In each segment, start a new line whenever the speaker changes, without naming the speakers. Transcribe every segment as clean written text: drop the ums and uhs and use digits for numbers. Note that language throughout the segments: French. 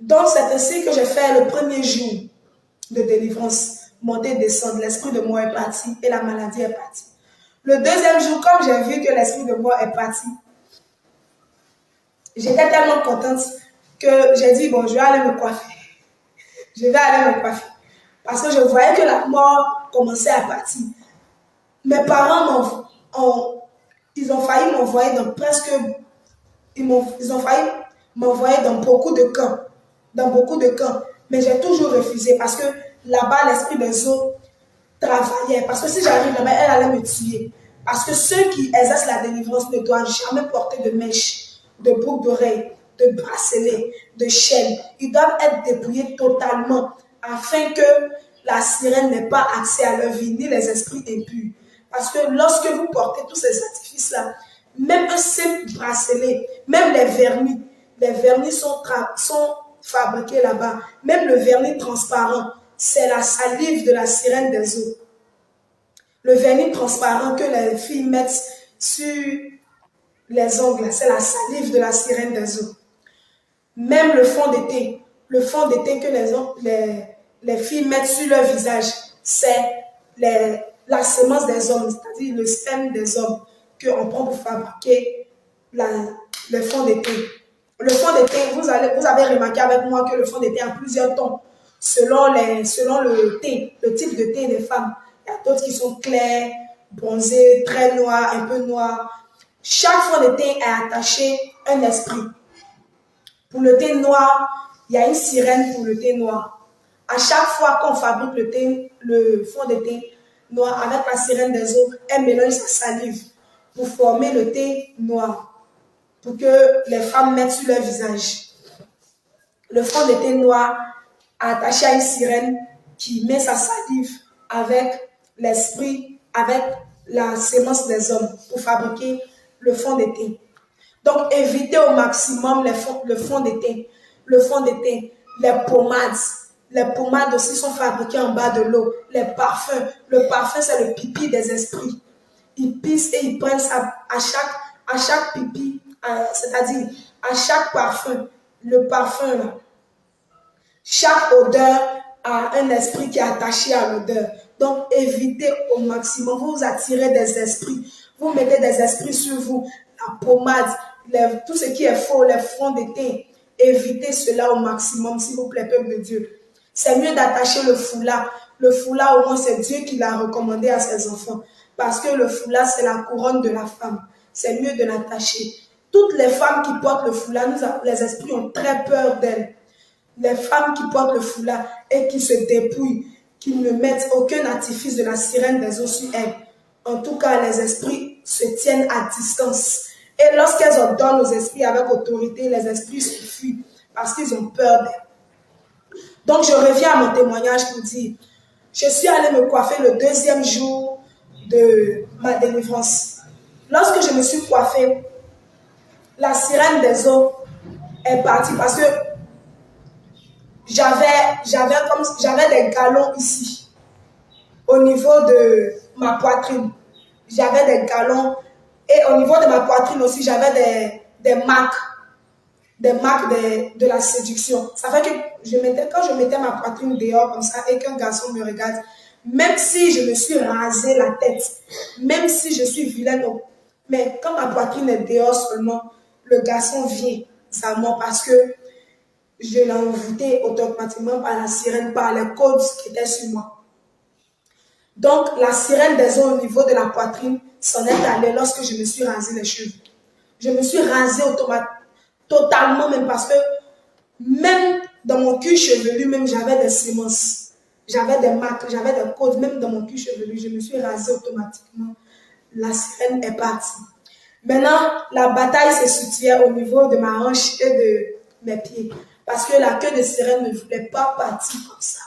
Donc, c'est ainsi que j'ai fait le premier jour de délivrance. Monter, descendre, l'esprit de mort est parti et la maladie est partie. Le deuxième jour, comme j'ai vu que l'esprit de mort est parti, j'étais tellement contente que j'ai dit, bon, je vais aller me coiffer. Je vais aller me coiffer. Parce que je voyais que la mort commençait à partir. Mes parents ils ont failli m'envoyer dans presque... Ils ont failli m'envoyer dans beaucoup de camps. Dans beaucoup de camps. Mais j'ai toujours refusé parce que là-bas, l'esprit des eaux travaillait. Parce que si j'arrive là-bas, elle allait me tuer. Parce que ceux qui exercent la délivrance ne doivent jamais porter de mèches, de boucles d'oreilles, de bracelets, de chaînes. Ils doivent être dépouillés totalement afin que la sirène n'ait pas accès à leur vie, ni les esprits impurs. Parce que lorsque vous portez tous ces artifices-là, même un simple bracelet, même les vernis sont fabriqués là-bas. Même le vernis transparent, c'est la salive de la sirène des eaux. Le vernis transparent que les filles mettent sur les ongles, c'est la salive de la sirène des eaux. Même le fond de teint que les filles mettent sur leur visage, c'est la sémence des hommes, c'est-à-dire le sperme des hommes qu'on prend pour fabriquer le fond de teint. Le fond de teint, vous avez remarqué avec moi que le fond de teint a plusieurs tons selon le teint, le type de teint des femmes. Il y a d'autres qui sont clairs, bronzés, très noirs, un peu noirs. Chaque fond de teint est attaché à un esprit. Pour le teint noir, il y a une sirène pour le teint noir. À chaque fois qu'on fabrique le fond de teint noir avec la sirène des eaux, elle mélange sa salive pour former le teint noir, pour que les femmes mettent sur leur visage. Le fond de teint noir est attaché à une sirène qui met sa salive avec l'esprit, avec la sémence des hommes pour fabriquer le fond de teint. Donc, évitez au maximum le fond de teint. Le fond de teint, les pommades. Les pommades aussi sont fabriquées en bas de l'eau. Les parfums. Le parfum, c'est le pipi des esprits. Ils pissent et ils prennent ça à chaque pipi, c'est-à-dire à chaque parfum. Le parfum, là. Chaque odeur a un esprit qui est attaché à l'odeur. Donc, évitez au maximum. Vous attirez des esprits. Vous mettez des esprits sur vous. La pommade, tout ce qui est faux, les fonds de teint. Évitez cela au maximum, s'il vous plaît, peuple de Dieu. C'est mieux d'attacher le foulard. Le foulard, au moins, c'est Dieu qui l'a recommandé à ses enfants. Parce que le foulard, c'est la couronne de la femme. C'est mieux de l'attacher. Toutes les femmes qui portent le foulard, les esprits ont très peur d'elles. Les femmes qui portent le foulard et qui se dépouillent, qui ne mettent aucun artifice de la sirène des eaux sur elles. En tout cas, les esprits se tiennent à distance. Et lorsqu'elles ordonnent aux esprits avec autorité, les esprits se fuient parce qu'ils ont peur d'elles. Donc, je reviens à mon témoignage pour dire, je suis allée me coiffer le deuxième jour de ma délivrance. Lorsque je me suis coiffée, la sirène des eaux est partie parce que j'avais des galons ici, au niveau de ma poitrine. J'avais des galons et au niveau de ma poitrine aussi, j'avais des marques de la séduction. Ça fait que quand je mettais ma poitrine dehors comme ça et qu'un garçon me regarde, même si je me suis rasé la tête, même si je suis vilaine, mais quand ma poitrine est dehors seulement, le garçon vient à moi parce que je l'ai envoûté automatiquement par la sirène, par les codes qui étaient sur moi. Donc, la sirène des eaux au niveau de la poitrine s'en est allée lorsque je me suis rasé les cheveux. Je me suis rasé totalement même parce que même dans mon cuir chevelu, même j'avais des sémences. J'avais des marques, j'avais des codes, même dans mon cuir chevelu, je me suis rasé automatiquement. La sirène est partie. Maintenant, la bataille se situait au niveau de ma hanche et de mes pieds. Parce que la queue de sirène ne voulait pas partir comme ça.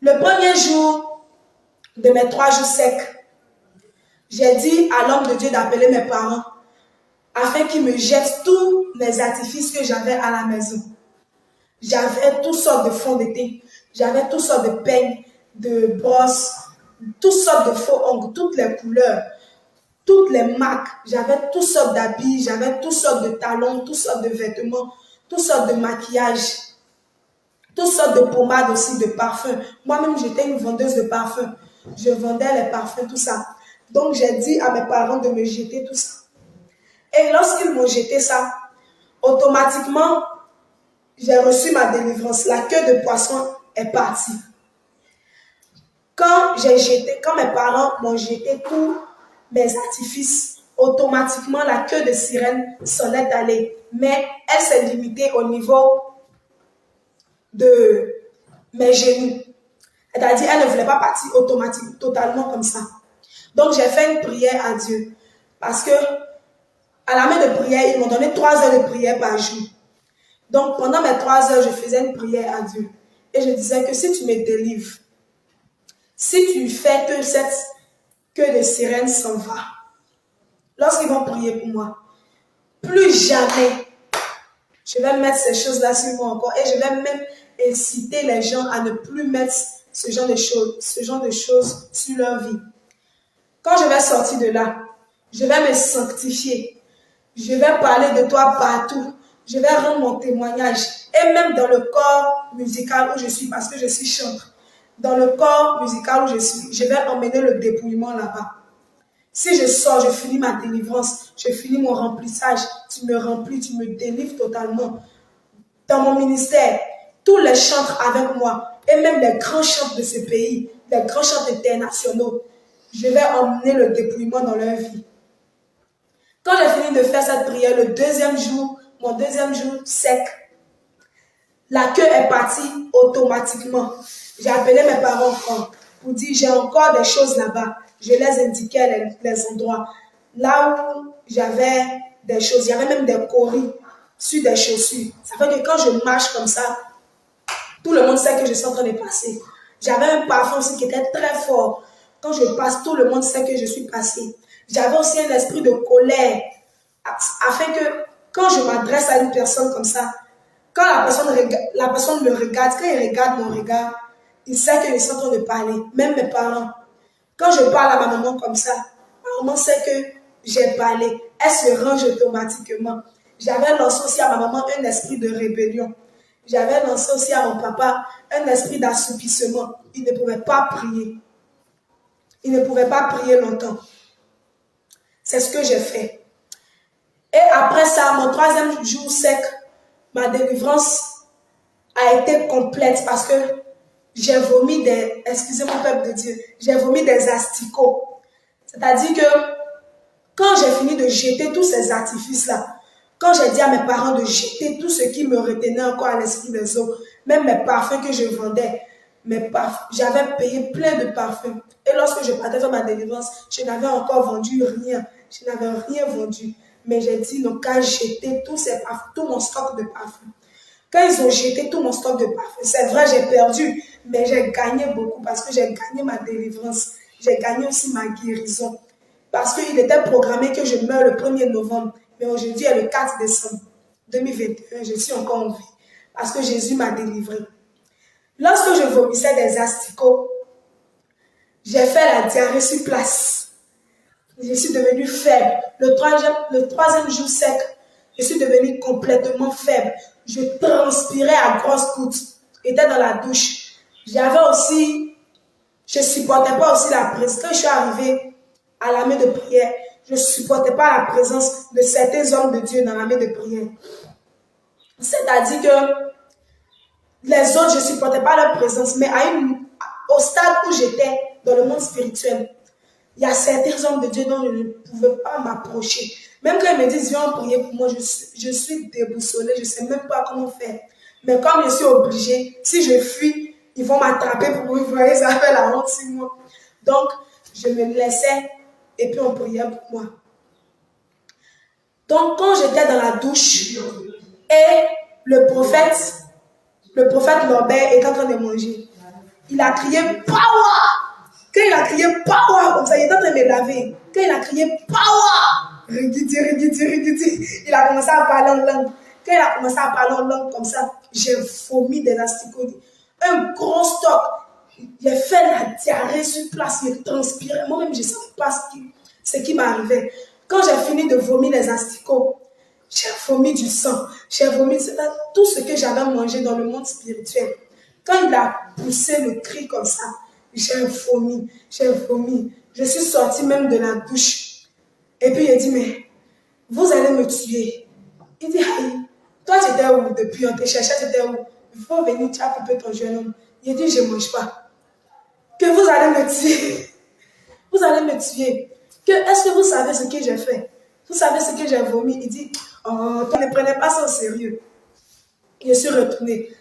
Le premier jour de mes 3 jours secs, j'ai dit à l'homme de Dieu d'appeler mes parents afin qu'ils me jettent tous les artifices que j'avais à la maison. J'avais toutes sortes de fonds de teint, j'avais toutes sortes de peignes, de brosses, toutes sortes de faux ongles, toutes les couleurs, toutes les marques. J'avais toutes sortes d'habits, j'avais toutes sortes de talons, toutes sortes de vêtements, toutes sortes de maquillage, toutes sortes de pommades aussi, de parfums. Moi-même, j'étais une vendeuse de parfums. Je vendais les parfums, tout ça. Donc, j'ai dit à mes parents de me jeter tout ça. Et lorsqu'ils m'ont jeté ça, automatiquement, j'ai reçu ma délivrance. La queue de poisson est partie. Quand mes parents m'ont jeté tous mes artifices, automatiquement, la queue de sirène s'en est allée. Mais elle s'est limitée au niveau de mes genoux. C'est-à-dire, elle ne voulait pas partir automatiquement, totalement comme ça. Donc, j'ai fait une prière à Dieu. Parce que, à la main de prière, ils m'ont donné 3 heures de prière par jour. Donc, pendant mes 3 heures, je faisais une prière à Dieu. Et je disais que si tu me délivres, si tu fais que cette queue de sirène s'en va, lorsqu'ils vont prier pour moi, plus jamais je vais mettre ces choses-là sur moi encore. Et je vais même inciter les gens à ne plus mettre ce genre de choses sur leur vie. Quand je vais sortir de là, je vais me sanctifier. Je vais parler de toi partout. Je vais rendre mon témoignage. Et même dans le corps musical où je suis, parce que je suis chanteur, dans le corps musical où je suis, je vais emmener le dépouillement là-bas. Si je sors, je finis ma délivrance, je finis mon remplissage, tu me remplis, tu me délivres totalement. Dans mon ministère, tous les chantres avec moi, et même les grands chantres de ce pays, les grands chantres internationaux, je vais emmener le dépouillement dans leur vie. Quand j'ai fini de faire cette prière, mon deuxième jour sec, la queue est partie automatiquement. J'ai appelé mes parents pour dire j'ai encore des choses là-bas. Je les indiquais les endroits. Là où j'avais des choses, il y avait même des coris sur des chaussures. Ça fait que quand je marche comme ça, tout le monde sait que je suis en train de passer. J'avais un parfum aussi qui était très fort. Quand je passe, tout le monde sait que je suis passée. J'avais aussi un esprit de colère, afin que quand je m'adresse à une personne comme ça, quand la personne me regarde, quand il regarde mon regard, il sait que je suis en train de parler. Même mes parents. Quand je parle à ma maman comme ça, ma maman sait que j'ai parlé. Elle se range automatiquement. J'avais lancé aussi à ma maman un esprit de rébellion. J'avais lancé aussi à mon papa un esprit d'assoupissement. Il ne pouvait pas prier. Il ne pouvait pas prier longtemps. C'est ce que j'ai fait. Et après ça, mon 3e jour sec, ma délivrance a été complète parce que j'ai vomi excusez-moi peuple de Dieu, j'ai vomi des asticots. C'est-à-dire que quand j'ai fini de jeter tous ces artifices-là, quand j'ai dit à mes parents de jeter tout ce qui me retenait encore à l'esprit des autres, même mes parfums que je vendais, j'avais payé plein de parfums. Et lorsque je partais faire ma délivrance, je n'avais encore vendu rien. Je n'avais rien vendu. Mais j'ai dit, non, qu'à jeter tout mon stock de parfums. Quand ils ont jeté tout mon stock de parfums, c'est vrai, j'ai perdu, mais j'ai gagné beaucoup parce que j'ai gagné ma délivrance. J'ai gagné aussi ma guérison. Parce qu'il était programmé que je meure le 1er novembre. Mais aujourd'hui est le 4 décembre 2021. Je suis encore en vie. Parce que Jésus m'a délivré. Lorsque je vomissais des asticots, j'ai fait la diarrhée sur place. Je suis devenue faible. Le troisième jour sec, je suis devenue complètement faible. Je transpirais à grosses gouttes. J'étais dans la douche. Je ne supportais pas aussi la présence. Quand je suis arrivée à la main de prière, je ne supportais pas la présence de certains hommes de Dieu dans la main de prière. C'est-à-dire que les autres, je ne supportais pas leur présence, mais au stade où j'étais dans le monde spirituel, il y a certains hommes de Dieu dont je ne pouvais pas m'approcher. Même quand ils me disent, viens prier pour moi, je suis déboussolée, je ne sais même pas comment faire. Mais comme je suis obligée, si je fuis, ils vont m'attraper pour moi, vous voyez, ça fait la honte sur moi. Donc, je me laissais et puis on priait pour moi. Donc, quand j'étais dans la douche et le prophète Norbert est en train de manger, il a crié « Power !» Quand il a crié « Power !» comme ça, il était en train de me laver. Quand il a crié « Power !» Rigidi, rigidi, rigidi, il a commencé à parler en langue. Quand il a commencé à parler en langue comme ça, j'ai vomi des asticots. Un gros stock. J'ai fait la diarrhée sur place, il transpirait. Moi-même, je ne savais pas ce qui m'arrivait. Quand j'ai fini de vomir les asticots, J'ai vomi du sang. J'ai vomi tout ce que j'avais mangé dans le monde spirituel. Quand il a poussé le cri comme ça, j'ai vomi, j'ai vomi. Je suis sortie même de la douche. Et puis il a dit, mais vous allez me tuer. Il dit, aïe, toi tu étais où depuis? On te cherchait, tu étais où? Il faut venir, tu as coupé ton jeune homme. Il dit, je ne mange pas. Que vous allez me tuer. Vous allez me tuer. Est-ce que vous savez ce que j'ai fait? Vous savez ce que j'ai vomi? Il dit, oh, ne prenez pas ça au sérieux. Je suis retournée.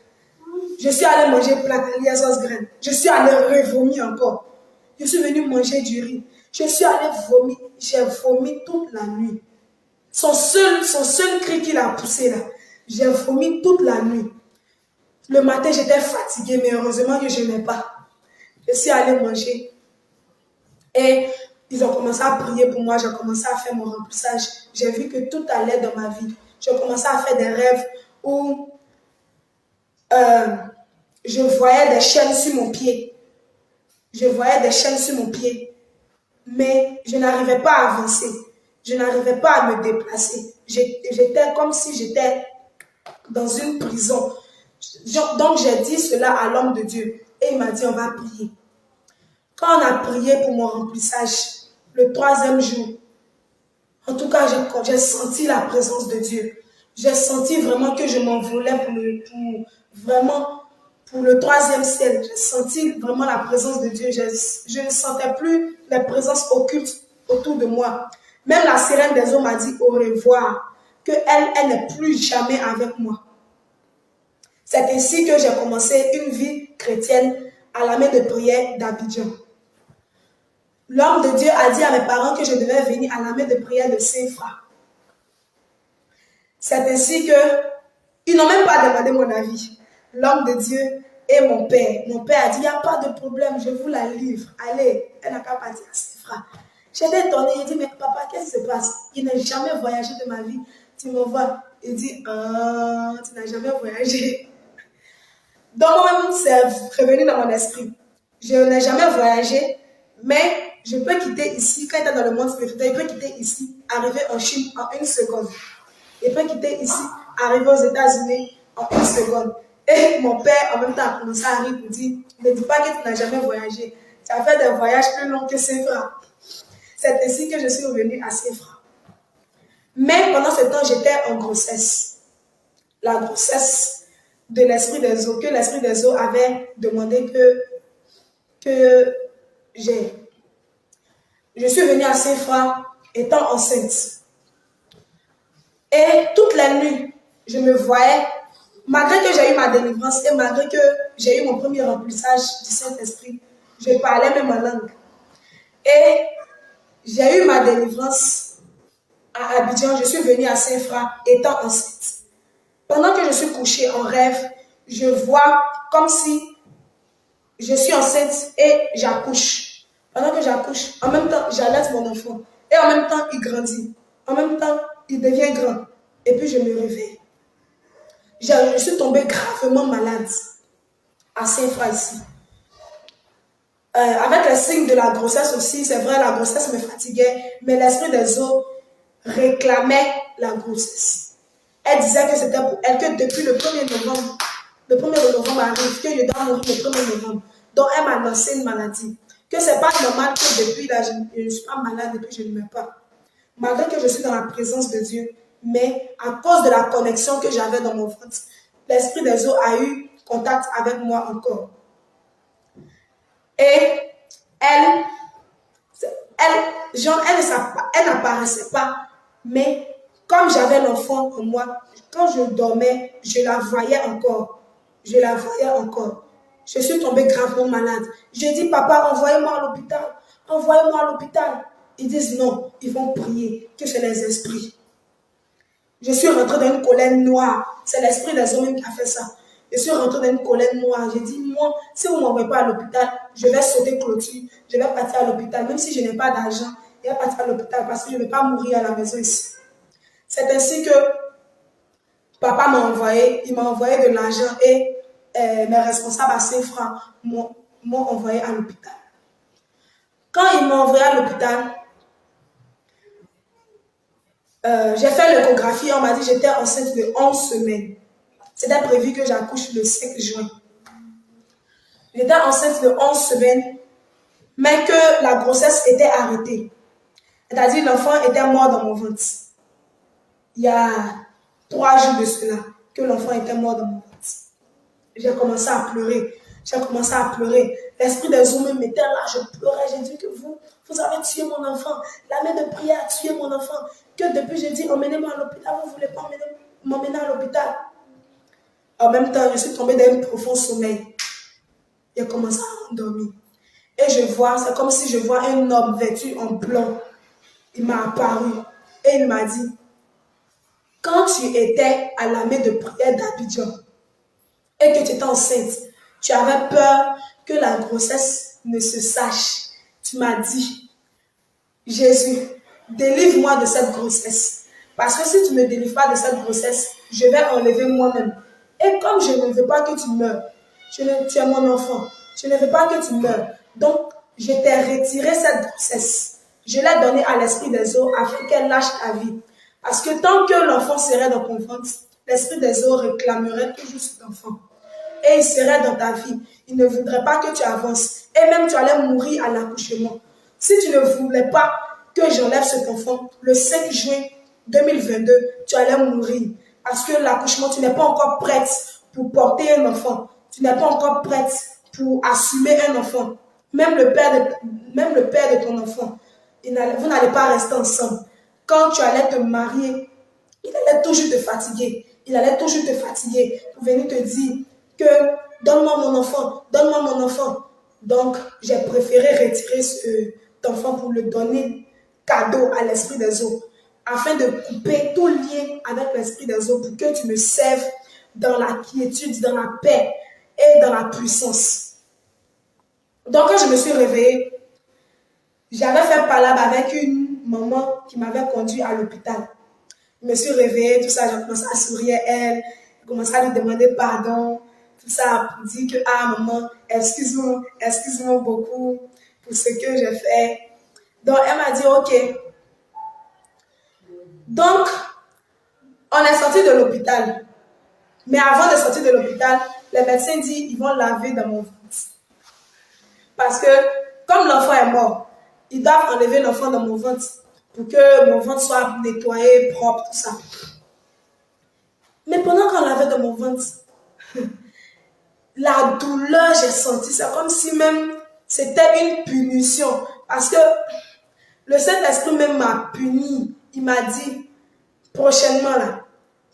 Je suis allée manger plein de sauce graine. Je suis allée revomir encore. Je suis venue manger du riz. Je suis allée vomir. J'ai vomi toute la nuit. Son seul cri qu'il a poussé là, j'ai vomi toute la nuit. Le matin, j'étais fatiguée, mais heureusement que je n'ai pas. Je suis allée manger. Et ils ont commencé à prier pour moi. J'ai commencé à faire mon remplissage. J'ai vu que tout allait dans ma vie. J'ai commencé à faire des rêves où je voyais des chaînes sur mon pied. Je voyais des chaînes sur mon pied. Mais je n'arrivais pas à avancer. Je n'arrivais pas à me déplacer. J'étais comme si j'étais dans une prison. Donc j'ai dit cela à l'homme de Dieu. Et il m'a dit, on va prier. Quand on a prié pour mon remplissage, le 3e jour, en tout cas, j'ai senti la présence de Dieu. J'ai senti vraiment que je m'envolais pour le 3e ciel. J'ai senti vraiment la présence de Dieu. Je ne sentais plus les présences occultes autour de moi. Même la sirène des eaux m'a dit au revoir, qu'elle n'est plus jamais avec moi. C'est ainsi que j'ai commencé une vie chrétienne à la main de prière d'Abidjan. L'homme de Dieu a dit à mes parents que je devais venir à la main de prière de Saint-Fra. C'est ainsi que ils n'ont même pas demandé mon avis. L'homme de Dieu et mon père. Mon père a dit, il n'y a pas de problème, je vous la livre. Allez, elle n'a qu'à partir à Saint-Fra. J'étais étonnée, il dit, mais papa, qu'est-ce qui se passe? Il n'a jamais voyagé de ma vie. Tu me vois? Il dit, ah, tu n'as jamais voyagé. Donc moi-même, c'est revenu dans mon esprit. Je n'ai jamais voyagé, mais je peux quitter ici, quand il est dans le monde spirituel, il peut quitter ici, arriver en Chine en 1 seconde. Il peut quitter ici, arriver aux États-Unis en 1 seconde. Et mon père, en même temps, a commencé à rire pour dire, ne dis pas que tu n'as jamais voyagé. Tu as fait des voyages plus longs que Saint-Fra. C'est ainsi que je suis revenue à Saint-Fra. Mais pendant ce temps, j'étais en grossesse. La grossesse de l'esprit des eaux, que l'esprit des eaux avait demandé que j'ai. Je suis venue à Saint-Fra étant enceinte. Et toute la nuit, je me voyais, malgré que j'ai eu ma délivrance et malgré que j'ai eu mon premier remplissage du Saint-Esprit, je parlais même ma langue. Et j'ai eu ma délivrance à Abidjan, je suis venue à Saint-Fra étant enceinte. Pendant que je suis couchée en rêve, je vois comme si je suis enceinte et j'accouche. Pendant que j'accouche, en même temps, j'allaite mon enfant. Et en même temps, il grandit. En même temps, il devient grand. Et puis, je me réveille. Je suis tombée gravement malade à Saint-Fra ici. Avec les signes de la grossesse aussi, c'est vrai, la grossesse me fatiguait, mais l'esprit des eaux réclamait la grossesse. Elle disait que c'était pour elle que depuis le 1er novembre, le 1er novembre arrive, que je dois mourir le 1er novembre. Donc, elle m'a lancé une maladie. Que c'est pas normal que depuis là, je ne suis pas malade et puis je ne meurs pas. Malgré que je suis dans la présence de Dieu, mais à cause de la connexion que j'avais dans mon ventre, l'esprit des eaux a eu contact avec moi encore. Et elle n'apparaissait pas, mais comme j'avais l'enfant en moi, quand je dormais, je la voyais encore. Je la voyais encore. Je suis tombée gravement malade. J'ai dit, papa, envoyez-moi à l'hôpital. Envoyez-moi à l'hôpital. Ils disent non, ils vont prier, que c'est les esprits. Je suis rentrée dans une colère noire. C'est l'esprit des hommes qui a fait ça. Je suis rentrée dans une colère noire. J'ai dit, moi, si vous ne m'envoyez pas à l'hôpital, je vais sauter clôture. Je vais partir à l'hôpital. Même si je n'ai pas d'argent, je vais partir à l'hôpital parce que je ne vais pas mourir à la maison ici. C'est ainsi que papa m'a envoyé. Il m'a envoyé de l'argent et mes responsables à Saint-Fra m'ont envoyé à l'hôpital. Quand ils m'ont envoyé à l'hôpital, J'ai fait l'échographie, on m'a dit que j'étais enceinte de 11 semaines. C'était prévu que j'accouche le 5 juin. J'étais enceinte de 11 semaines, mais que la grossesse était arrêtée. C'est-à-dire l'enfant était mort dans mon ventre. Il y a 3 jours de cela, que l'enfant était mort dans mon ventre. J'ai commencé à pleurer. J'ai commencé à pleurer. L'esprit des eaux me mettait là, je pleurais. J'ai dit que vous avez tué mon enfant. La main de prière a tué mon enfant. Que depuis j'ai dit, emmenez-moi à l'hôpital. Vous ne voulez pas m'emmener à l'hôpital. En même temps, je suis tombée dans un profond sommeil. J'ai commencé à m'endormir. Et je vois, c'est comme si je vois un homme vêtu en blanc. Il m'a apparu. Et il m'a dit, quand tu étais à la main de prière d'Abidjan, et que tu étais enceinte, tu avais peur que la grossesse ne se sache. Tu m'as dit, Jésus, délivre-moi de cette grossesse. Parce que si tu ne me délivres pas de cette grossesse, je vais enlever moi-même. Et comme je ne veux pas que tu meurs, tu es mon enfant, je ne veux pas que tu meurs. Donc, je t'ai retiré cette grossesse. Je l'ai donnée à l'esprit des eaux afin qu'elle lâche ta vie. Parce que tant que l'enfant serait dans ton ventre, l'esprit des eaux réclamerait toujours cet enfant. Et il serait dans ta vie. Il ne voudrait pas que tu avances. Et même tu allais mourir à l'accouchement. Si tu ne voulais pas que j'enlève cet enfant, le 5 juin 2022, tu allais mourir. Parce que l'accouchement, tu n'es pas encore prête pour porter un enfant. Tu n'es pas encore prête pour assumer un enfant. Même le père de ton enfant, vous n'allez pas rester ensemble. Quand tu allais te marier, il allait toujours te fatiguer. Il allait toujours te fatiguer pour venir te dire que donne-moi mon enfant, donne-moi mon enfant. Donc, j'ai préféré retirer cet enfant pour le donner cadeau à l'esprit des eaux, afin de couper tout lien avec l'esprit des eaux pour que tu me serves dans la quiétude, dans la paix et dans la puissance. Donc, quand je me suis réveillée, j'avais fait palabre avec une maman qui m'avait conduit à l'hôpital. Je me suis réveillée, tout ça, j'ai commencé à sourire à elle, j'ai commencé à lui demander pardon, tout ça pour dire que, ah maman, excuse-moi beaucoup pour ce que j'ai fait. Donc, elle m'a dit, ok. Donc, on est sorti de l'hôpital. Mais avant de sortir de l'hôpital, les médecins disent ils vont laver dans mon ventre. Parce que, comme l'enfant est mort, ils doivent enlever l'enfant dans mon ventre pour que mon ventre soit nettoyé, propre, tout ça. Mais pendant qu'on lavait dans mon ventre, la douleur, j'ai senti, c'est comme si même c'était une punition. Parce que le Saint-Esprit même m'a puni. Il m'a dit, prochainement là,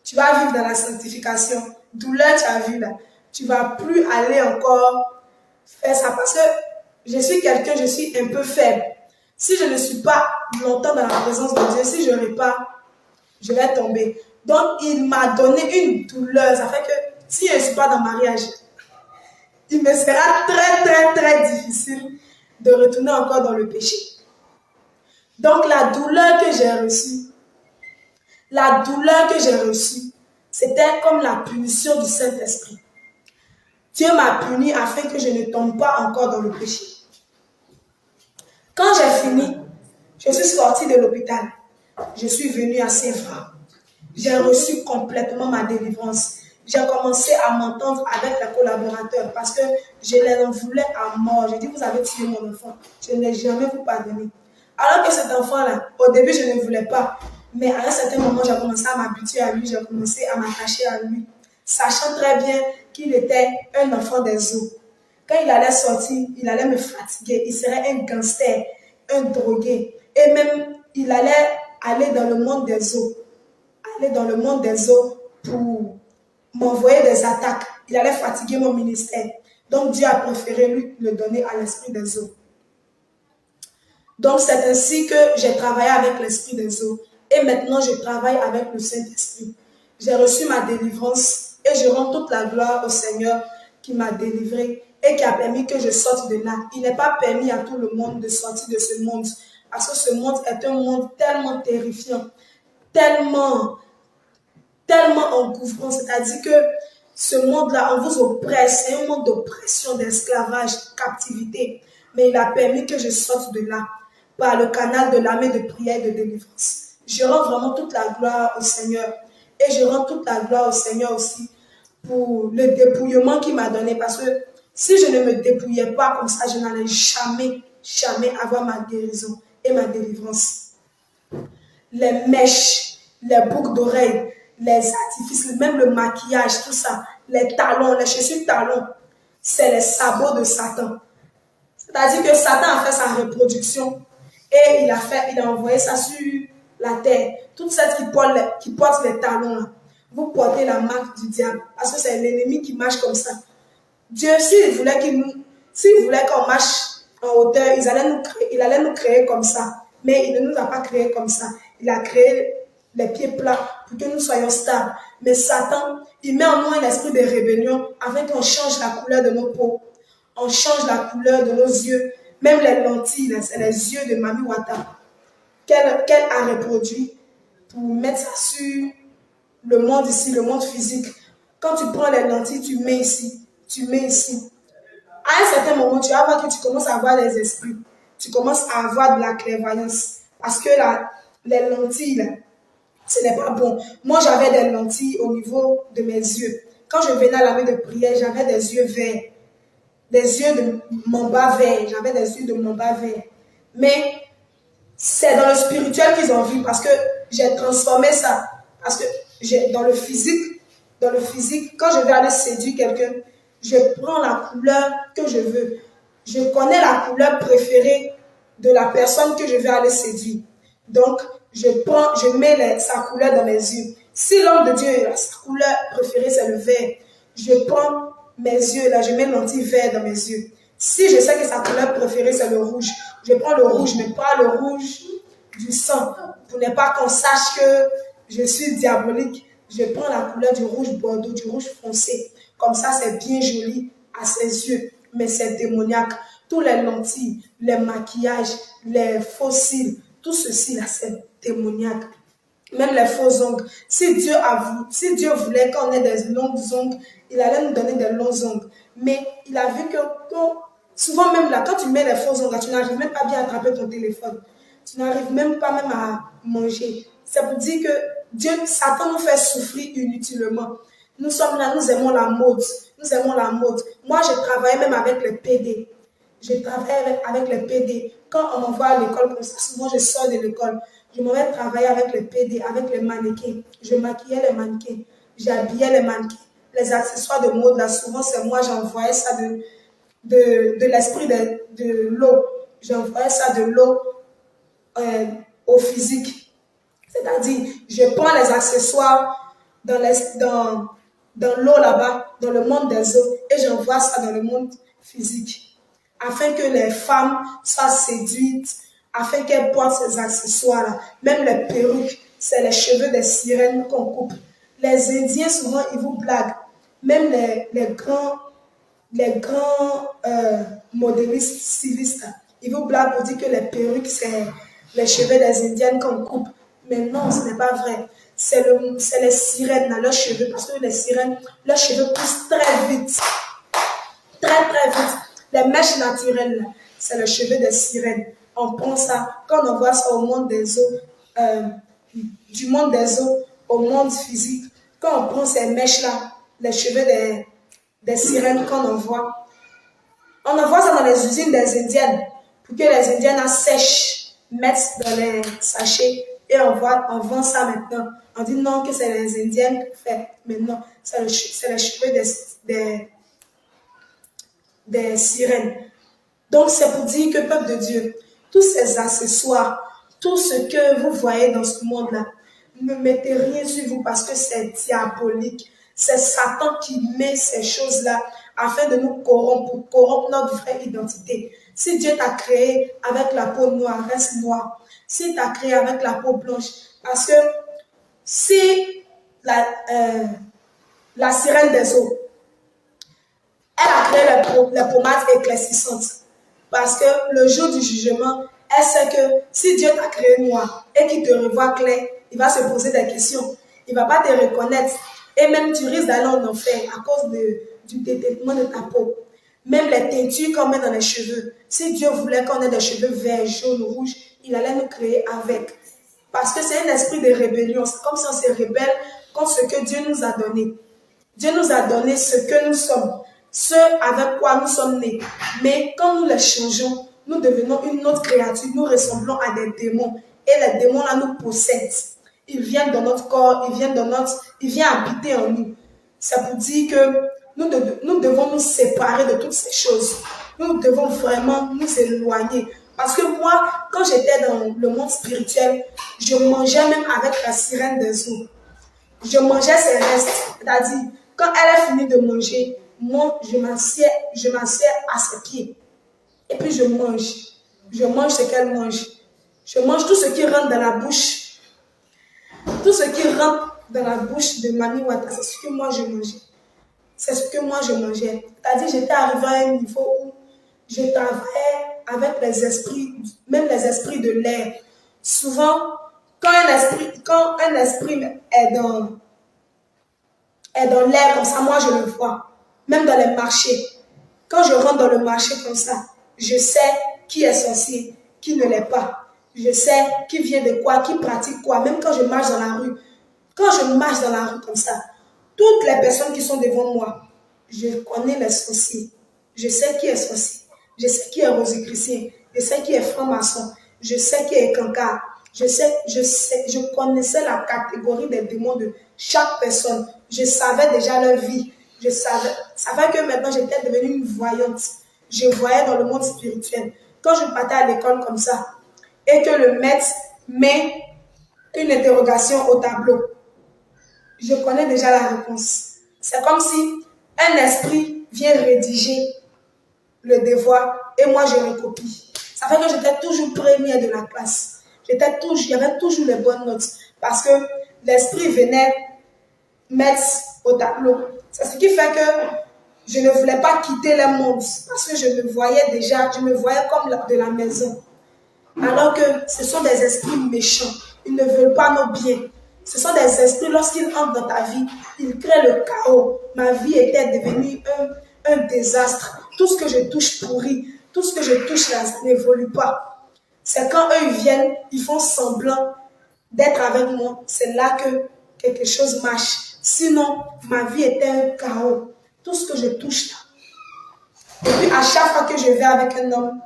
tu vas vivre dans la sanctification. Douleur, tu as vu là. Tu ne vas plus aller encore faire ça. Parce que je suis quelqu'un, je suis un peu faible. Si je ne suis pas longtemps dans la présence de Dieu, si je n'aurai pas, je vais tomber. Donc, il m'a donné une douleur. Ça fait que si je ne suis pas dans le mariage, il me sera très, très, très difficile de retourner encore dans le péché. Donc, la douleur que j'ai reçue, c'était comme la punition du Saint-Esprit. Dieu m'a puni afin que je ne tombe pas encore dans le péché. Quand j'ai fini, je suis sortie de l'hôpital. Je suis venue à Saint-Franc. J'ai reçu complètement ma délivrance. J'ai commencé à m'entendre avec les collaborateurs parce que je les en voulais à mort. J'ai dit, vous avez tué mon enfant. Je n'ai jamais vous pardonné. Alors que cet enfant-là, au début, je ne voulais pas. Mais à un certain moment, j'ai commencé à m'habituer à lui. J'ai commencé à m'attacher à lui. Sachant très bien qu'il était un enfant des eaux. Quand il allait sortir, il allait me fatiguer. Il serait un gangster, un drogué. Et même, il allait aller dans le monde des eaux. Aller dans le monde des eaux pour m'envoyer des attaques. Il allait fatiguer mon ministère. Donc Dieu a préféré lui le donner à l'esprit des eaux. Donc c'est ainsi que j'ai travaillé avec l'esprit des eaux. Et maintenant je travaille avec le Saint-Esprit. J'ai reçu ma délivrance et je rends toute la gloire au Seigneur qui m'a délivré et qui a permis que je sorte de là. Il n'est pas permis à tout le monde de sortir de ce monde. Parce que ce monde est un monde tellement terrifiant, tellement engouffrant. C'est-à-dire que ce monde-là, on vous oppresse. C'est un monde d'oppression, d'esclavage, de captivité. Mais il a permis que je sorte de là par le canal de l'armée de prière et de délivrance. je rends vraiment toute la gloire au Seigneur. Et je rends toute la gloire au Seigneur aussi pour le dépouillement qu'il m'a donné. Parce que si je ne me dépouillais pas comme ça, je n'allais jamais, jamais avoir ma guérison et ma délivrance. Les mèches, les boucles d'oreilles, les artifices, même le maquillage, tout ça, les talons, les chaussures talons, c'est les sabots de Satan. C'est-à-dire que Satan a fait sa reproduction et il a envoyé ça sur la terre. Toutes celles qui portent les talons, là, vous portez la marque du diable. Parce que c'est l'ennemi qui marche comme ça. Dieu, s'il voulait qu'on marche en hauteur, il allait nous créer comme ça. Mais il ne nous a pas créé comme ça. Il a créé les pieds plats pour que nous soyons stables. Mais Satan, il met en nous un esprit de rébellion afin qu'on change la couleur de nos peaux. On change la couleur de nos yeux. Même les lentilles, c'est les yeux de Mami Wata qu'elle a reproduit pour mettre ça sur le monde ici, le monde physique. Quand tu prends les lentilles, tu mets ici, tu mets ici. À un certain moment, tu vas voir que tu commences à avoir des esprits. Tu commences à avoir de la clairvoyance. Parce que les lentilles, là, ce n'est pas bon. Moi, j'avais des lentilles au niveau de mes yeux. Quand je venais à la main de prière, j'avais des yeux verts. Des yeux de mamba vert. J'avais des yeux de mamba vert. Mais c'est dans le spirituel qu'ils ont vu parce que j'ai transformé ça. Parce que dans le physique, quand je vais aller séduire quelqu'un, je prends la couleur que je veux. Je connais la couleur préférée de la personne que je vais aller séduire. Donc, je mets sa couleur dans mes yeux. Si l'homme de Dieu, sa couleur préférée, c'est le vert, je prends mes yeux, là, je mets l'anti vert dans mes yeux. Si je sais que sa couleur préférée, c'est le rouge, je prends le rouge, mais pas le rouge du sang. Pour ne pas qu'on sache que je suis diabolique, je prends la couleur du rouge bordeaux, du rouge foncé. Comme ça, c'est bien joli à ses yeux, mais c'est démoniaque. Tous les lentilles, les maquillages, les faux cils, tout ceci là, c'est démoniaque. Même les faux ongles. Si Dieu voulait qu'on ait des longues ongles, il allait nous donner des longs ongles. Mais il a vu que souvent même là, quand tu mets les faux ongles, tu n'arrives même pas bien à attraper ton téléphone. Tu n'arrives même pas à manger. C'est pour dire que Satan nous fait souffrir inutilement. Nous sommes là, nous aimons la mode. Nous aimons la mode. Moi, je travaillais même avec les PD. Je travaillais avec les PD. Quand on m'envoie à l'école comme ça, souvent je sors de l'école. Je m'en vais travailler avec les PD, avec les mannequins. Je maquillais les mannequins. J'habillais les mannequins. Les accessoires de mode, là, souvent c'est moi, j'envoyais ça de l'esprit de l'eau. J'envoyais ça de l'eau au physique. C'est-à-dire, je prends les accessoires dans l'eau là-bas, dans le monde des eaux, et j'envoie ça dans le monde physique. Afin que les femmes soient séduites, afin qu'elles portent ces accessoires-là. Même les perruques, c'est les cheveux des sirènes qu'on coupe. Les Indiens, souvent, ils vous blaguent. Même les grands modélistes, stylistes, ils vous blaguent pour dire que les perruques, c'est les cheveux des Indiennes qu'on coupe. Mais non, ce n'est pas vrai. C'est les sirènes, là, leurs cheveux, parce que les sirènes, leurs cheveux poussent très vite. Très, très vite. Les mèches naturelles, c'est les cheveux des sirènes. On prend ça, quand on voit ça au monde des eaux, du monde des eaux au monde physique, quand on prend ces mèches-là, les cheveux des sirènes qu'on envoie ça dans les usines des Indiennes, pour que les Indiennes sèchent, mettent dans les sachets, et on vend ça maintenant. On dit non, que c'est les Indiennes qui font, mais non, c'est les cheveux des sirènes. Donc c'est pour dire que, peuple de Dieu, tous ces accessoires, tout ce que vous voyez dans ce monde-là, ne mettez rien sur vous parce que c'est diabolique. C'est Satan qui met ces choses-là afin de nous corrompre, pour corrompre notre vraie identité. Si Dieu t'a créé avec la peau noire, reste noir. S'il t'a créé avec la peau blanche, parce que si la sirène des eaux, elle a créé les pommades éclaircissantes. Parce que le jour du jugement, elle sait que si Dieu t'a créé noir et qu'il te revoit clair, il va se poser des questions. Il ne va pas te reconnaître. Et même tu risques d'aller en enfer à cause du détachement de ta peau. Même les teintures qu'on met dans les cheveux. Si Dieu voulait qu'on ait des cheveux verts, jaunes, rouges, il allait nous créer avec. Parce que c'est un esprit de rébellion. C'est comme si on se rebelle contre ce que Dieu nous a donné. Dieu nous a donné ce que nous sommes, ce avec quoi nous sommes nés. Mais quand nous les changeons, nous devenons une autre créature. Nous ressemblons à des démons. Et les démons-là nous possèdent. Ils viennent dans notre corps, ils viennent habiter en nous. Ça vous dit que nous devons nous séparer de toutes ces choses. Nous devons vraiment nous éloigner. Parce que moi, quand j'étais dans le monde spirituel, je mangeais même avec la sirène des eaux. Je mangeais ses restes. C'est-à-dire, quand elle a fini de manger, moi, je m'assieds à ses pieds. Et puis je mange. Je mange ce qu'elle mange. Je mange tout ce qui rentre dans la bouche. Tout ce qui rentre dans la bouche de Mami Wata, c'est ce que moi je mangeais. C'est ce que moi je mangeais. C'est-à-dire, j'étais arrivée à un niveau où je travaillais avec les esprits, même les esprits de l'air. Souvent, quand un esprit est dans l'air comme ça, moi je le vois. Même dans les marchés. Quand je rentre dans le marché comme ça, je sais qui est sorcier, qui ne l'est pas. Je sais qui vient de quoi, qui pratique quoi. Même quand je marche dans la rue. Quand je marche dans la rue comme ça, toutes les personnes qui sont devant moi, je connais les sorciers. Je sais qui est sorcier. Je sais qui est rosicrucien. Je sais qui est franc-maçon. Je sais qui est cancard. Je connaissais la catégorie des démons de chaque personne. Je savais déjà leur vie. Je savais que maintenant j'étais devenue une voyante. Je voyais dans le monde spirituel. Quand je partais à l'école comme ça, et que le maître met une interrogation au tableau, je connais déjà la réponse. C'est comme si un esprit vient rédiger le devoir et moi je recopie. Ça fait que j'étais toujours première de la classe. Il y avait toujours les bonnes notes parce que l'esprit venait mettre au tableau. C'est ce qui fait que je ne voulais pas quitter le monde parce que je me voyais comme de la maison. Alors que ce sont des esprits méchants. Ils ne veulent pas nos biens. Ce sont des esprits, lorsqu'ils entrent dans ta vie, ils créent le chaos. Ma vie était devenue un désastre. Tout ce que je touche pourrit. Tout ce que je touche là n'évolue pas. C'est quand eux ils viennent, ils font semblant d'être avec moi. C'est là que quelque chose marche. Sinon, ma vie était un chaos. Tout ce que je touche là. Et puis à chaque fois que je vais avec un homme,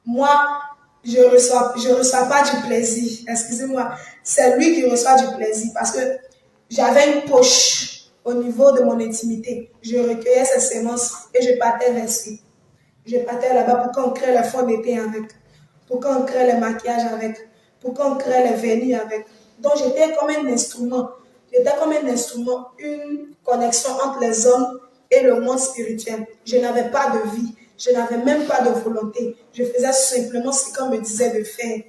moi, je reçois pas du plaisir. Excusez-moi. C'est lui qui reçoit du plaisir parce que j'avais une poche au niveau de mon intimité. Je recueillais ses semences et je partais vers lui. Je partais là-bas pour qu'on crée le fond d'été avec, pour qu'on crée le maquillage avec, pour qu'on crée le vernis avec. Donc j'étais comme un instrument. J'étais comme un instrument, une connexion entre les hommes et le monde spirituel. Je n'avais pas de vie. Je n'avais même pas de volonté. Je faisais simplement ce qu'on me disait de faire.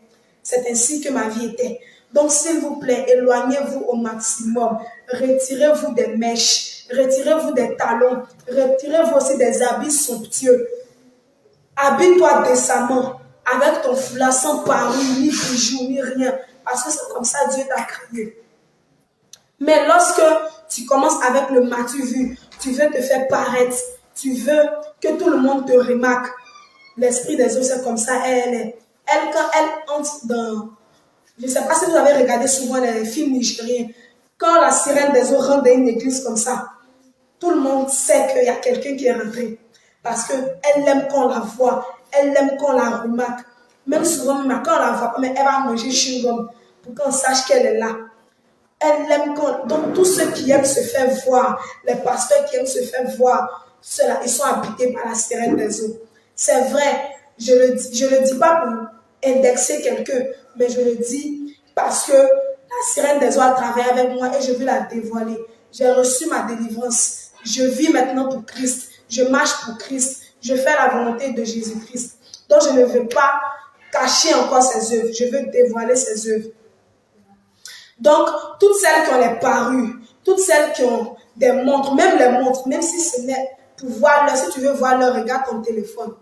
C'est ainsi que ma vie était. Donc, s'il vous plaît, éloignez-vous au maximum. Retirez-vous des mèches. Retirez-vous des talons. Retirez-vous aussi des habits somptueux. Habille-toi décemment avec ton foulard sans parure, ni bijoux, ni rien. Parce que c'est comme ça Dieu t'a créé. Mais lorsque tu commences avec le m'as-tu vu, tu veux te faire paraître, tu veux que tout le monde te remarque. L'esprit des eaux, c'est comme ça, elle est. Elle, quand elle entre dans... Je ne sais pas si vous avez regardé souvent les films nigériens. Quand la sirène des eaux rentre dans une église comme ça, tout le monde sait qu'il y a quelqu'un qui est rentré. Parce qu'elle aime qu'on la voit, elle aime qu'on la remarque. Même souvent, quand on la voit, mais elle va manger chewing-gum pour qu'on sache qu'elle est là. Elle aime qu'on... Donc, tous ceux qui aiment se faire voir, les pasteurs qui aiment se faire voir, ceux-là, ils sont habités par la sirène des eaux. C'est vrai, je le dis pas pour indexer quelqu'un, mais je le dis parce que la sirène des eaux a travaillé avec moi et je veux la dévoiler. J'ai reçu ma délivrance. Je vis maintenant pour Christ. Je marche pour Christ. Je fais la volonté de Jésus-Christ. Donc, je ne veux pas cacher encore ses œuvres. Je veux dévoiler ses œuvres. Donc, toutes celles qui ont les parures, toutes celles qui ont des montres, même les montres, même si ce n'est pour voir l'heure, si tu veux voir l'heure, regarde ton téléphone.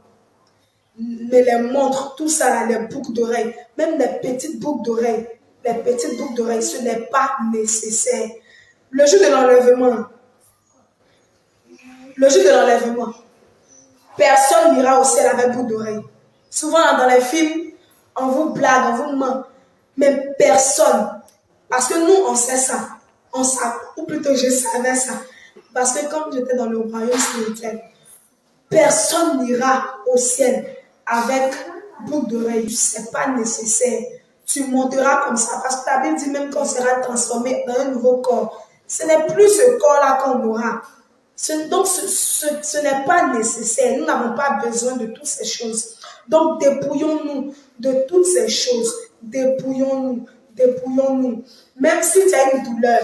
Mais les montres, tout ça, là, les boucles d'oreilles, même les petites boucles d'oreilles, ce n'est pas nécessaire. Le jour de l'enlèvement, personne n'ira au ciel avec boucles d'oreilles. Souvent, dans les films, on vous blague, on vous ment. Mais personne. Parce que nous, on sait ça. Ou plutôt, je savais ça. Parce que quand j'étais dans le royaume spirituel, personne n'ira au ciel avec boucle d'oreille. Ce n'est pas nécessaire. Tu monteras comme ça. Parce que la Bible dit même qu'on sera transformé dans un nouveau corps. Ce n'est plus ce corps-là qu'on aura. Donc, ce n'est pas nécessaire. Nous n'avons pas besoin de toutes ces choses. Donc, dépouillons-nous de toutes ces choses. Dépouillons-nous. Dépouillons-nous. Même si tu as une douleur,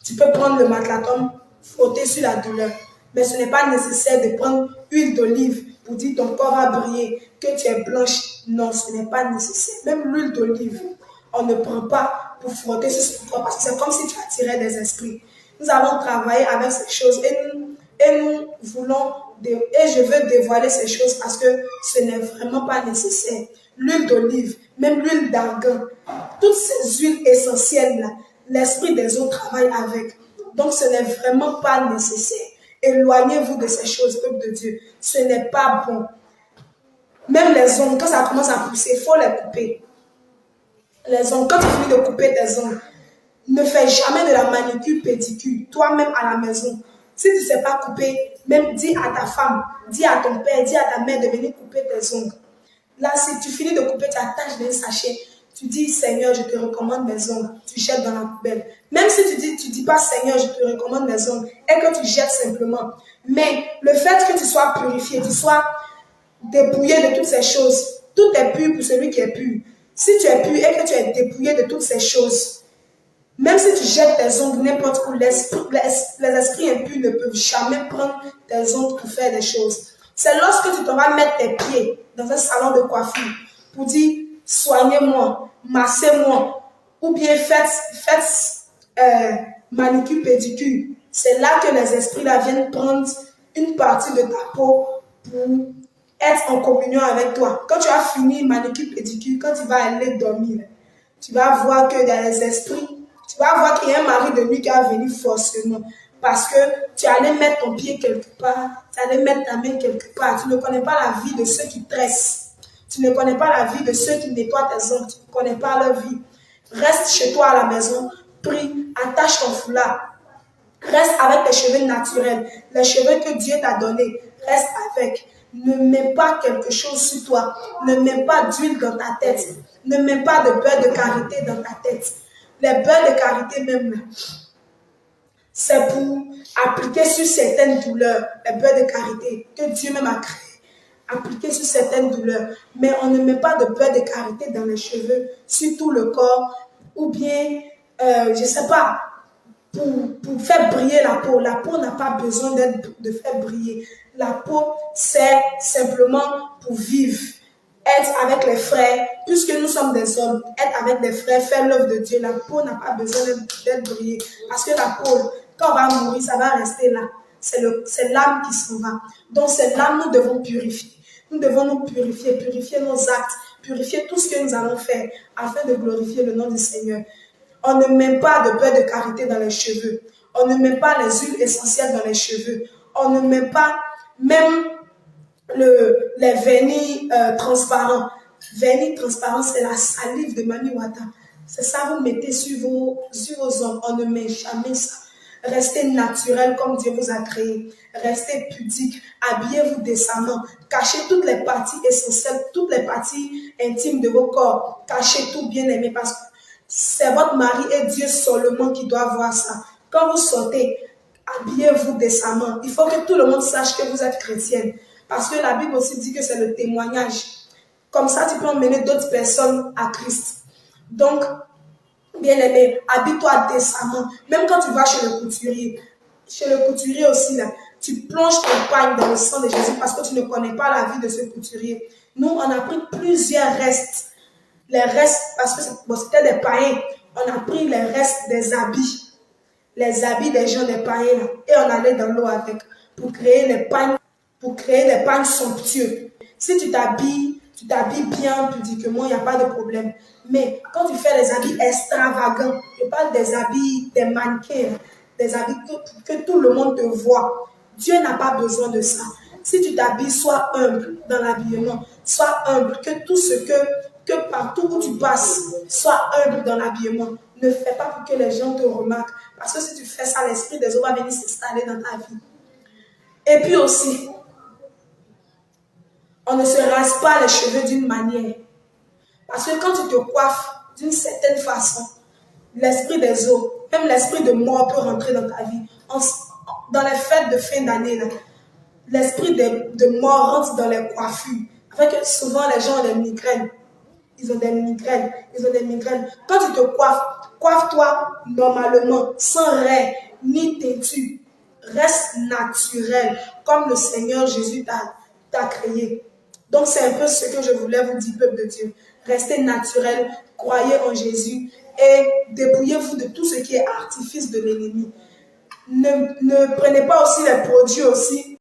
tu peux prendre le matlaton, frotter sur la douleur. Mais ce n'est pas nécessaire de prendre huile d'olive pour dire ton corps va briller, que tu es blanche. Non, ce n'est pas nécessaire. Même l'huile d'olive, on ne prend pas pour frotter sur son corps parce que c'est comme si tu attirais des esprits. Nous avons travaillé avec ces choses et nous voulons, et je veux dévoiler ces choses parce que ce n'est vraiment pas nécessaire. L'huile d'olive, même l'huile d'argan, toutes ces huiles essentielles-là, l'esprit des eaux travaille avec. Donc ce n'est vraiment pas nécessaire. Éloignez-vous de ces choses, peuple de Dieu. Ce n'est pas bon. Même les ongles, quand ça commence à pousser, il faut les couper. Les ongles, quand tu finis de couper tes ongles, ne fais jamais de la manicure pédicure, toi-même à la maison. Si tu ne sais pas couper, même dis à ta femme, dis à ton père, dis à ta mère de venir couper tes ongles. Là, si tu finis de couper, tu attaches d'un sachet. Tu dis, Seigneur, je te recommande mes ongles. Tu jettes dans la poubelle. Même si tu dis pas, Seigneur, je te recommande mes ongles, et que tu jettes simplement. Mais le fait que tu sois purifié, tu sois dépouillé de toutes ces choses, tout est pur pour celui qui est pur. Si tu es pur et que tu es dépouillé de toutes ces choses, même si tu jettes tes ongles n'importe où, les esprits impurs ne peuvent jamais prendre tes ongles pour faire des choses. C'est lorsque tu t'en vas mettre tes pieds dans un salon de coiffure pour dire soignez-moi, massez-moi, ou bien faites manicure, pédicure. C'est là que les esprits là viennent prendre une partie de ta peau pour être en communion avec toi. Quand tu as fini manicure, pédicure, quand tu vas aller dormir, tu vas voir qu'il y a les esprits. Tu vas voir qu'il y a un mari de nuit qui va venir forcément. Parce que tu allais mettre ton pied quelque part, tu allais mettre ta main quelque part. Tu ne connais pas la vie de ceux qui tressent. Tu ne connais pas la vie de ceux qui nettoient tes ongles. Tu ne connais pas leur vie. Reste chez toi à la maison, prie, attache ton foulard. Reste avec tes cheveux naturels, les cheveux que Dieu t'a donnés. Reste avec. Ne mets pas quelque chose sur toi. Ne mets pas d'huile dans ta tête. Ne mets pas de beurre de karité dans ta tête. Les beurres de karité même, c'est pour appliquer sur certaines douleurs, les beurres de karité que Dieu même a créé, appliquer sur certaines douleurs. Mais on ne met pas de beurre de karité dans les cheveux, sur tout le corps, ou bien, je ne sais pas, pour faire briller la peau. La peau n'a pas besoin de faire briller. La peau, c'est simplement pour vivre. Être avec les frères, puisque nous sommes des hommes, être avec des frères, faire l'œuvre de Dieu. La peau n'a pas besoin d'être brillée. Parce que la peau, quand on va mourir, ça va rester là. C'est l'âme qui s'en va. Donc c'est l'âme, nous devons purifier. Nous devons nous purifier, purifier nos actes, purifier tout ce que nous allons faire, afin de glorifier le nom du Seigneur. On ne met pas de beurre de karité dans les cheveux. On ne met pas les huiles essentielles dans les cheveux. On ne met pas même les vernis transparents. Vernis transparent, c'est la salive de Mami Wata. C'est ça, vous mettez sur vos ongles. On ne met jamais ça. Restez naturel comme Dieu vous a créé. Restez pudique. Habillez-vous décemment. Cachez toutes les parties essentielles, toutes les parties intimes de vos corps. Cachez tout, bien aimé, parce que c'est votre mari et Dieu seulement qui doit voir ça. Quand vous sortez, habillez-vous décemment. Il faut que tout le monde sache que vous êtes chrétienne. Parce que la Bible aussi dit que c'est le témoignage. Comme ça, tu peux emmener d'autres personnes à Christ. Donc, bien aimé, habille-toi décemment. Même quand tu vas chez le couturier aussi, là, tu plonges ton pagne dans le sang de Jésus parce que tu ne connais pas la vie de ce couturier. Nous, on a pris plusieurs restes. Les restes, parce que c'était des païens, on a pris les restes des habits. Les habits des gens, des païens, là, et on allait dans l'eau avec pour créer des pagnes somptueux. Si tu t'habilles bien pudiquement, il n'y a pas de problème. Mais quand tu fais les habits extravagants, je parle des habits des mannequins, des habits que tout le monde te voit. Dieu n'a pas besoin de ça. Si tu t'habilles, sois humble dans l'habillement. Sois humble, que tout ce que que partout où tu passes, sois humble dans l'habillement. Ne fais pas pour que les gens te remarquent. Parce que si tu fais ça, l'esprit des autres va venir s'installer dans ta vie. Et puis aussi, on ne se rase pas les cheveux d'une manière. Parce que quand tu te coiffes d'une certaine façon, l'esprit des autres, même l'esprit de mort peut rentrer dans ta vie. Dans les fêtes de fin d'année, l'esprit de mort rentre dans les coiffures. Avec que souvent les gens ont des migraines. Ils ont des migraines. Quand tu te coiffes, coiffe-toi normalement, sans raie, ni têtu. Reste naturel, comme le Seigneur Jésus t'a créé. Donc c'est un peu ce que je voulais vous dire, peuple de Dieu. Restez naturel, croyez en Jésus et dépouillez-vous de tout ce qui est artifice de l'ennemi. Ne prenez pas aussi les produits aussi